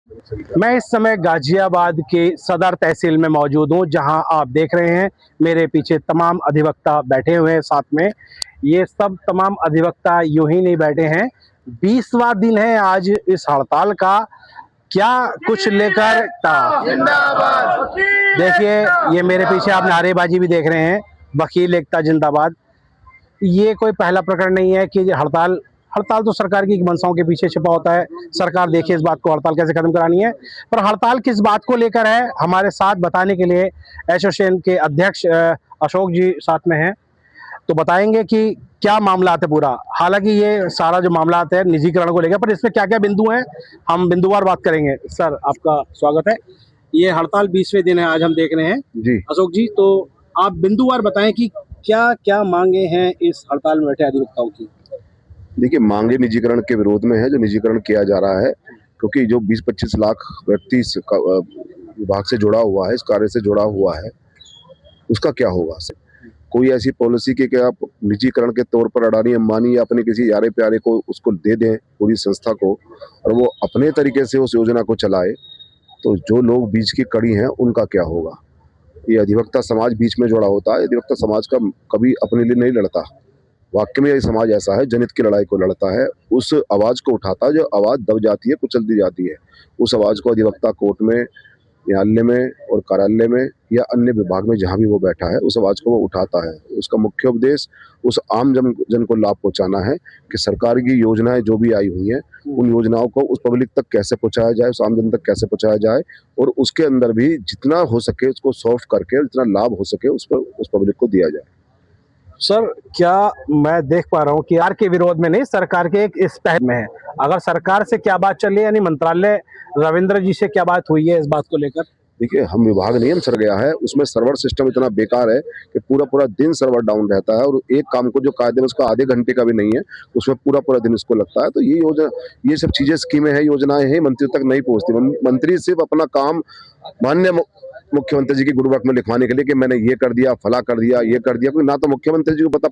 मैं इस समय गाजियाबाद के सदर तहसील में मौजूद हूं, जहां आप देख रहे हैं मेरे पीछे तमाम अधिवक्ता बैठे हुए हैं। साथ में ये सब तमाम अधिवक्ता यूं ही नहीं बैठे हैं, 20वां दिन है आज इस हड़ताल का। क्या कुछ लेकर था, देखिए ये मेरे पीछे आप नारेबाजी भी देख रहे हैं, वकील एकता जिंदाबाद। ये कोई पहला प्रकरण नहीं है कि हड़ताल हड़ताल तो सरकार की मंशाओं के पीछे छिपा होता है। सरकार देखिए इस बात को, हड़ताल कैसे खत्म करानी है, पर हड़ताल किस बात को लेकर है, हमारे साथ बताने के लिए एसोसिएशन के अध्यक्ष अशोक जी साथ में हैं। तो बताएंगे कि क्या मामला है पूरा। हालांकि ये सारा जो मामला है निजीकरण को लेकर, पर इसमें क्या क्या बिंदु हैं, हम बिंदुवार बात करेंगे। सर आपका स्वागत है। ये हड़ताल 20वें दिन है आज हम देख रहे हैं जी अशोक जी, तो आप बिंदुवार बताएं कि क्या क्या मांगे हैं इस हड़ताल में बैठे अधिवक्ताओं की। देखिए, मांगे निजीकरण के विरोध में है, जो निजीकरण किया जा रहा है, क्योंकि जो 20-25 लाख व्यक्ति इस विभाग से जुड़ा हुआ है, इस कार्य से जुड़ा हुआ है, उसका क्या होगा। कोई ऐसी पॉलिसी कि आप निजीकरण के तौर पर अडानी अंबानी या अपने किसी यारे प्यारे को उसको दे दें पूरी संस्था को, और वो अपने तरीके से उस योजना को चलाए, तो जो लोग बीच की कड़ी हैं उनका क्या होगा। ये अधिवक्ता समाज बीच में जुड़ा होता है। अधिवक्ता समाज का कभी अपने लिए नहीं लड़ता। वाक्य में ये समाज ऐसा है, जनहित की लड़ाई को लड़ता है, उस आवाज को उठाता है जो आवाज दब जाती है, कुचल दी जाती है। उस आवाज को अधिवक्ता कोर्ट में, न्यायालय में और कार्यालय में या अन्य विभाग में जहां भी वो बैठा है, उस आवाज को वो उठाता है। उसका मुख्य उपदेश उस आम जन को लाभ पहुंचाना है कि सरकार की योजनाएं जो भी आई हुई हैं, उन योजनाओं को उस पब्लिक तक कैसे पहुंचाया जाए, उस आम जन तक कैसे पहुंचाया जाए, और उसके अंदर भी जितना हो सके उसको सॉफ्ट करके जितना लाभ हो सके उस पर उस पब्लिक को दिया जाए। सर क्या मैं देख पा रहा हूँ कि यार के विरोध में नहीं, सरकार के एक इस पहल में है। अगर सरकार से क्या बात चल रही है, यानी मंत्रालय रविंद्र जी से क्या बात हुई है इस बात को लेकर। देखिए, हम विभाग नियम सर गया है, उसमें सर्वर सिस्टम इतना बेकार है कि पूरा पूरा दिन सर्वर डाउन रहता है, और एक काम को जो कायदे में उसका आधे घंटे का भी नहीं है, उसमें पूरा पूरा दिन उसको लगता है। तो ये योजना, ये सब चीजें, स्कीमें हैं, योजनाएं हैं, मंत्री तक नहीं पहुंचती। मंत्री सिर्फ अपना काम माननीय मुख्यमंत्री जी की गुड वर्क में लिखवाने के लिए कि मैंने ये कर दिया, फला कर दिया, ये कर दिया, कोई ना तो मुख्यमंत्री जी को पता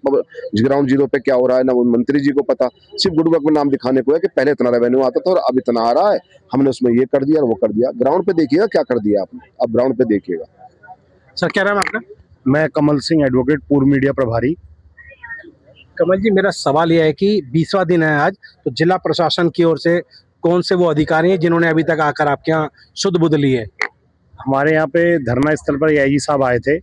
ग्राउंड जीरो पे क्या हो रहा है, ना मंत्री जी को पता। सिर्फ गुड वर्क में नाम दिखाने को है कि पहले इतना रेवेन्यू आता था और अब इतना आ रहा है, हमने उसमें ये कर दिया और वो कर दिया। ग्राउंड पे देखिएगा क्या कर दिया आपने, अब ग्राउंड पे देखिएगा। सर क्या नाम है आपका। मैं कमल सिंह, एडवोकेट, पूर्व मीडिया प्रभारी। कमल जी, मेरा सवाल यह है कि 20वां दिन है आज, तो जिला प्रशासन की ओर से कौन से वो अधिकारी हैं जिन्होंने अभी तक आकर आपके यहाँ सुध बुध ली है। हमारे यहाँ पे धरना स्थल पर एआईजी साहब आए थे,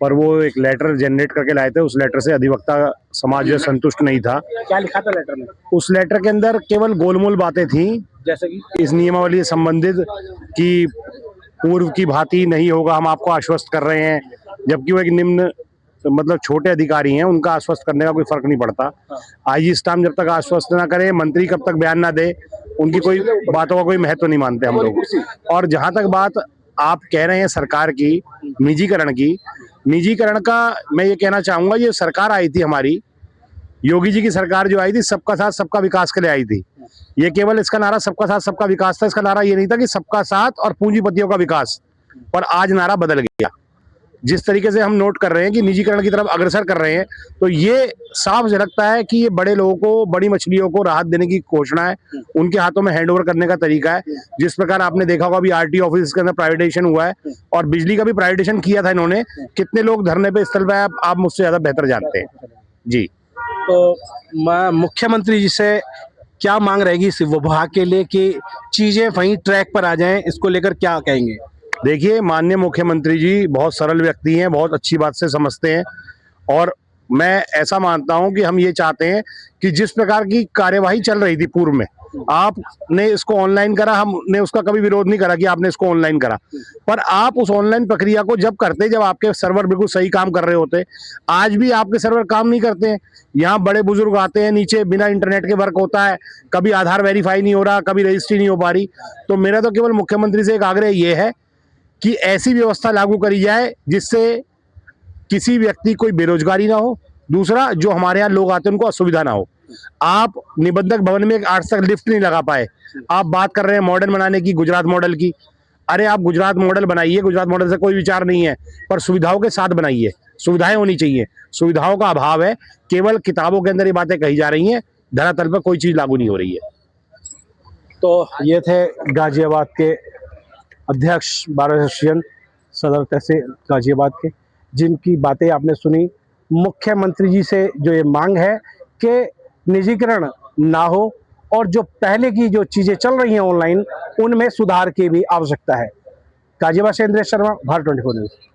पर वो एक लेटर जनरेट करके लाए थे। उस लेटर से अधिवक्ता समाज जो संतुष्ट नहीं था। क्या लिखा था लेटर में। उस लेटर के अंदर केवल गोलमोल बातें थी, जैसे कि इस नियमावली से संबंधित कि पूर्व की भांति नहीं होगा, हम आपको आश्वस्त कर रहे हैं। जबकि वो एक निम्न मतलब छोटे अधिकारी हैं, उनका आश्वस्त करने का कोई फर्क नहीं पड़ता। आईजी स्टाम्प जब तक आश्वस्त ना करे, मंत्री कब तक बयान ना दे, उनकी कोई बातों का कोई महत्व नहीं मानते हम लोग। और जहां तक बात आप कह रहे हैं सरकार की निजीकरण का, मैं ये कहना चाहूंगा, ये सरकार आई थी हमारी, योगी जी की सरकार जो आई थी, सबका साथ सबका विकास के लिए आई थी। ये केवल इसका नारा सबका साथ सबका विकास था। इसका नारा ये नहीं था कि सबका साथ और पूंजीपतियों का विकास। पर आज नारा बदल गया। जिस तरीके से हम नोट कर रहे हैं कि निजीकरण की तरफ अग्रसर कर रहे हैं, तो ये साफ झलकता है कि ये बड़े लोगों को, बड़ी मछलियों को राहत देने की घोषणा है, उनके हाथों में हैंडओवर करने का तरीका है। जिस प्रकार आपने देखा होगा अभी आरटीओ ऑफिस के अंदर प्राइवेटाइजेशन हुआ है, और बिजली का भी प्राइवेटाइजेशन किया था इन्होंने। कितने लोग धरने पे स्थल पे, आप मुझसे ज्यादा बेहतर जानते हैं जी। तो मुख्यमंत्री जी से क्या मांग रहेगी इस विभाग के लिए कि चीजें वहीं ट्रैक पर आ जाएं, इसको लेकर क्या कहेंगे। देखिए, माननीय मुख्यमंत्री जी बहुत सरल व्यक्ति हैं, बहुत अच्छी बात से समझते हैं, और मैं ऐसा मानता हूं कि हम ये चाहते हैं कि जिस प्रकार की कार्यवाही चल रही थी पूर्व में, आपने इसको ऑनलाइन करा, हमने उसका कभी विरोध नहीं करा कि आपने इसको ऑनलाइन करा, पर आप उस ऑनलाइन प्रक्रिया को जब करते, जब आपके सर्वर बिल्कुल सही काम कर रहे होते। आज भी आपके सर्वर काम नहीं करते हैं। यहाँ बड़े बुजुर्ग आते हैं, नीचे बिना इंटरनेट के वर्क होता है, कभी आधार वेरीफाई नहीं हो रहा, कभी रजिस्ट्री नहीं हो पा रही। तो मेरा तो केवल मुख्यमंत्री से एक आग्रह ये है कि ऐसी व्यवस्था लागू करी जाए जिससे किसी व्यक्ति कोई बेरोजगारी ना हो, दूसरा जो हमारे यहाँ लोग आते हैं उनको असुविधा ना हो। आप निबंधक भवन में आज तक लिफ्ट नहीं लगा पाए, आप बात कर रहे हैं मॉडर्न बनाने की, गुजरात मॉडल की। अरे आप गुजरात मॉडल बनाइए, गुजरात मॉडल से कोई विचार नहीं है, पर सुविधाओं के साथ बनाइए। सुविधाएं होनी चाहिए, सुविधाओं का अभाव है। केवल किताबों के अंदर ये बातें कही जा रही हैं, धरातल पर कोई चीज लागू नहीं हो रही है। तो ये थे गाजियाबाद के अध्यक्ष बार एसोसिएशन सदर तहसील गाजियाबाद के, जिनकी बातें आपने सुनी। मुख्यमंत्री जी से जो ये मांग है कि निजीकरण ना हो और जो पहले की जो चीज़ें चल रही हैं ऑनलाइन, उनमें सुधार की भी आवश्यकता है। गाजियाबाद से इंद्रेश शर्मा, भारत 24 न्यूज़।